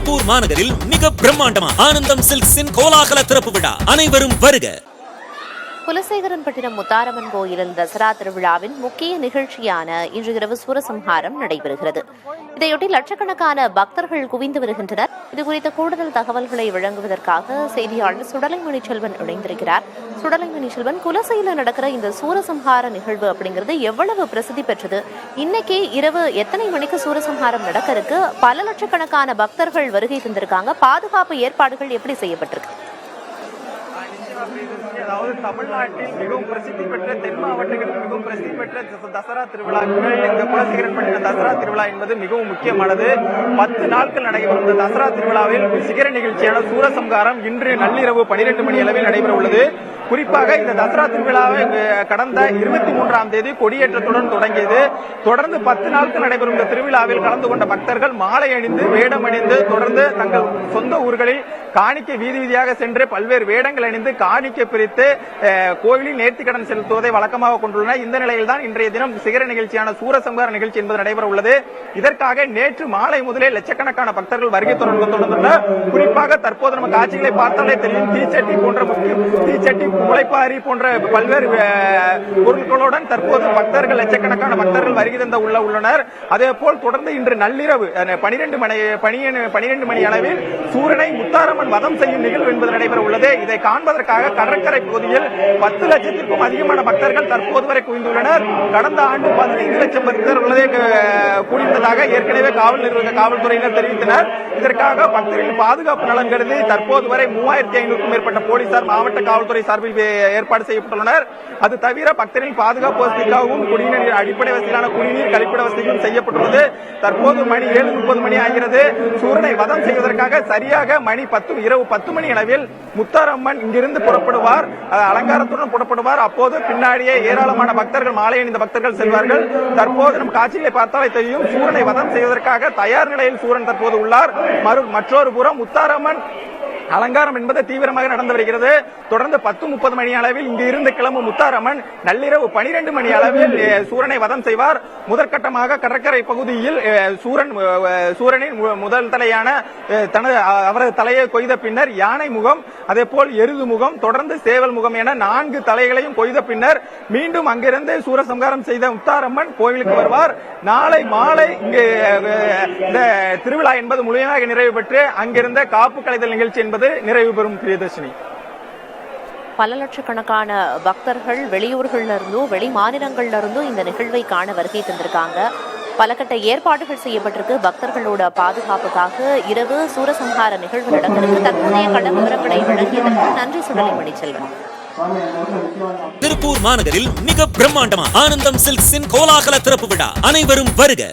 திருப்பூர் மாநகரில் மிக பிரம்மாண்டமா ஆனந்தம் சில்க்ஸின் கோலாகல திறப்பு விழா. அனைவரும் வருக. குலசேகரன்பட்டினம் முத்தாரம்மன் கோயிலில் தசரா திருவிழாவின் முக்கிய நிகழ்ச்சியான இன்று இரவு சூரசம்ஹாரம் நடைபெறுகிறது. இதையொட்டி லட்சக்கணக்கான பக்தர்கள் குவிந்து வருகின்றனர். இதுகுறித்த கூடுதல் தகவல்களை வழங்குவதற்காக செய்தியாளர் சுடலைமணி செல்வன் இணைந்திருக்கிறார். சுடலைமணி செல்வன், குலசையில நடக்கிற இந்த சூரசம்ஹார நிகழ்வு அப்படிங்கிறது எவ்வளவு பிரசித்தி பெற்றது? இன்னைக்கு இரவு எத்தனை மணிக்கு சூரசம்ஹாரம் நடக்க இருக்கு? பல லட்சக்கணக்கான பக்தர்கள் வருகை தந்திருக்காங்க. பாதுகாப்பு ஏற்பாடுகள் எப்படி செய்யப்பட்டிருக்கு? அதாவது தமிழ்நாட்டில் மிகவும் பிரசித்தி பெற்ற தென் மாவட்டங்களில் மிகவும் பிரசித்தி பெற்ற தசரா திருவிழாக்கள் இந்த குலசேகரன்பட்டினம் தசரா திருவிழா என்பது மிகவும் முக்கியமானது. 10 நாட்கள் நடைபெறும் இந்த தசரா திருவிழாவில் சிகர நிகழ்ச்சியான சூரசம்ஹாரம் இன்று நள்ளிரவு 12 மணி அளவில் நடைபெற உள்ளது. குறிப்பாக இந்த தசரா திருவிழாவை கடந்த 23ஆம் தேதி கொடியேற்றத்துடன் தொடங்கியது. தொடர்ந்து 10 நாட்கள் நடைபெறும் இந்த திருவிழாவில் கலந்து கொண்ட பக்தர்கள் மாலை அணிந்து வேடம் அணிந்து தொடர்ந்து தங்கள் சொந்த ஊர்களில் காணிக்கை வீதி வீதியாக சென்று பல்வேறு வேடங்கள் அணிந்து காணிக்கை பிரித்து கோவிலில் நேர்த்திக்கடன் செலுத்துவதை வழக்கமாக கொண்டுள்ளனர். இந்த நிலையில் தான் இன்றைய தினம் சிகர நிகழ்ச்சியான சூரசம்ஹார நிகழ்ச்சி என்பது நடைபெற உள்ளது. இதற்காக நேற்று மாலை முதலே லட்சக்கணக்கான பக்தர்கள் வருகை தொடர்ந்துள்ளனர். குறிப்பாக தற்போது நம்ம காட்சிகளை பார்த்தாலே தெரியும், தீச்சட்டி முளைப்பாரி போன்ற பல்வேறு பொருட்களுடன் தற்போது பக்தர்கள் லட்சக்கணக்கான பக்தர்கள் வருகை தந்த உள்ளனர். அதே போல் தொடர்ந்து இன்று நள்ளிரவு 12 மணி அளவில் சூரனை முத்தாரம்மன் வதம் செய்யும் நிகழ்வு என்பது நடைபெற உள்ளது. இதை காண்பதற்காக கடற்கரை பகுதியில் 10 லட்சத்திற்கும் அதிகமான பக்தர்கள் தற்போது வரை குவிந்துள்ளனர். கடந்த ஆண்டு 15 லட்சம் பக்தர்களே கூடியிருந்ததாக ஏற்கனவே காவல்துறையினர் தெரிவித்தனர். இதற்காக பக்தர்களின் பாதுகாப்பு நலன் கருதி தற்போது வரை 3500க்கும் மேற்பட்ட போலீசார் மாவட்ட காவல்துறை சார்பில் ஏற்பாடு செய்யப்பட்டுள்ளனர். அது தவிர பக்தர்களின் பாதுகாப்பு வசதிக்காகவும் குடிநீர் அடிப்படை வசதியான குடிநீர் கழிப்பிட வசதிகளும் செய்யப்பட்டுள்ளது. தற்போது மணி 7:30 மணி ஆகிறது. சூரனை வதம் செய்வதற்காக சரியாக இரவு 10 மணி அளவில் முத்தாரம்மன் இங்கிருந்து புறப்படுவார், அலங்காரத்துடன் புறப்படுவார். அப்போது பின்னாடியே ஏராளமான பக்தர்கள் மாலை அணிந்த பக்தர்கள் செல்வார்கள். தற்போது நம் காட்சிகளை பார்த்தாலே தெரியும், சூரனை வதம் செய்வதற்காக தயார் நிலையில் சூரன் தற்போது உள்ளார். மற்றொரு புறம் முத்தாரம்மன் அலங்காரம் என்பது தீவிரமாக நடந்து வருகிறது. தொடர்ந்து 10:30 மணி அளவில் இங்கு இருந்து கிளம்பும் முத்தாரம்மன் நள்ளிரவு 12 மணி அளவில் சூரனை வதம் செய்வார். முதற்கட்டமாக கடற்கரை பகுதியில் சூரனின் முதல் தலையான அவரது தலையை கொய்த பின்னர் யானை முகம், அதே போல் எருது முகம், தொடர்ந்து சேவல் முகம் என 4 தலைகளையும் கொய்த பின்னர் மீண்டும் அங்கிருந்து சூரசம்ஹாரம் செய்த முத்தாரம்மன் கோவிலுக்கு வருவார். நாளை மாலை இங்கு இந்த திருவிழா என்பது முழுமையாக நிறைவு பெற்று அங்கிருந்த காப்பு கலைதல் நிகழ்ச்சி என்பது நிறைவு பெறும். பிரியதர்ஷினி, பல லட்சக்கணக்கான பக்தர்கள் வெளியூர்கள்ல இருந்தும் வெளி மாநிலங்கள்ல இருந்தும் இந்த நிகழ்வை காண வருகை தந்திருக்காங்க. பல கட்ட ஏற்பாடுகள் செய்யப்பட்டிருக்கு. பக்தர்களோட பாதுகாப்புக்காக இரவு சூரசம்ஹார நிகழ்வு நடக்கிறது. தற்போதைய கள விவரங்களை வழங்கியதற்கு நன்றி சுடலைமணி செல்வன். திருப்பூர் மாநகரில் மிக பிரம்மாண்டமா ஆனந்தம் சில்க்ஸின் கோலாகல திறப்பு விழா. அனைவரும் வருக.